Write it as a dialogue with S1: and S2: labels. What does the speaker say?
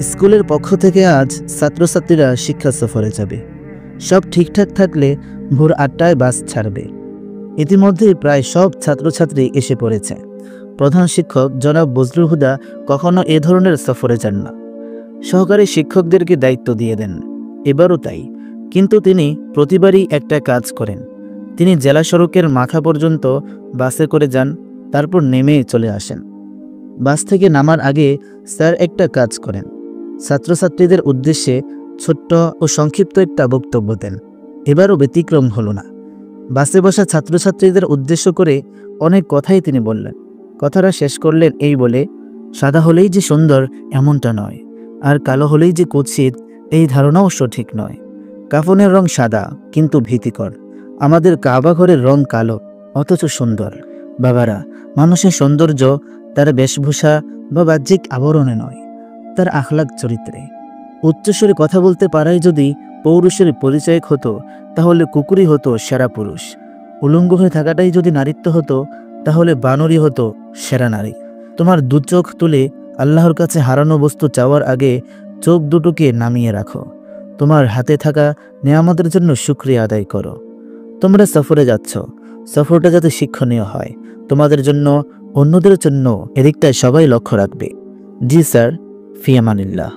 S1: স্কুলের পক্ষ থেকে আজ ছাত্রছাত্রীরা শিক্ষা সফরে যাবে। সব ঠিকঠাক থাকলে ভোর ৮টায় বাস ছাড়বে। ইতিমধ্যেই প্রায় সব ছাত্রছাত্রী এসে পড়েছে। প্রধান শিক্ষক জনাব বজলুল হুদা কখনো এ ধরনের সফরে যান না। সহকারী শিক্ষকদেরকে দায়িত্ব দিয়ে দেন, এবারও তাই। কিন্তু তিনি প্রতিবারই একটা কাজ করেন। তিনি জেলা সড়কের মাথা পর্যন্ত বাসে করে যান, তারপর নেমে চলে আসেন। বাস থেকে নামার আগে স্যার একটা কাজ করেন, ছাত্রছাত্রীদের উদ্দেশ্যে ছোট্ট ও সংক্ষিপ্ত একটা বক্তব্য দেন। এবারও ব্যতিক্রম হলো না। বাসে বসা ছাত্রছাত্রীদের উদ্দেশ্য করে অনেক কথাই তিনি বললেন। কথাটা শেষ করলেন এই বলে, সাদা হলেই যে সুন্দর এমনটা নয়, আর কালো হলেই যে কুৎসিত এই ধারণাও সঠিক নয়। কাফনের রং সাদা কিন্তু ভীতিকর। আমাদের কাবা ঘরের রং কালো অথচ সুন্দর। বাবারা, মানুষের সৌন্দর্য তার বেশভূষা বা বাহ্যিক আবরণে নয়, তার আখলাক চরিত্রে। উচ্চস্বরে কথা বলতে পারাই যদি পৌরুষের পরিচয় হতো, তাহলে কুকুরই হতো সেরা পুরুষ। উলঙ্গ হয়ে থাকাটাই যদি নারীত্ব হতো, তাহলে বানরই হতো সেরা নারী। তোমার দু চোখ তুলে আল্লাহর কাছে হারানো বস্তু চাওয়ার আগে চোখ দুটোকে নামিয়ে রাখো। তোমার হাতে থাকা নেয়ামতের জন্য শুকরিয়া আদায় করো। তোমরা সফরে যাচ্ছ, সফরটা যাতে শিক্ষণীয় হয় তোমাদের জন্য, অন্যদের জন্য, এদিকটায় সবাই লক্ষ্য রাখবে। জি স্যার, ফি আমানিল্লাহ।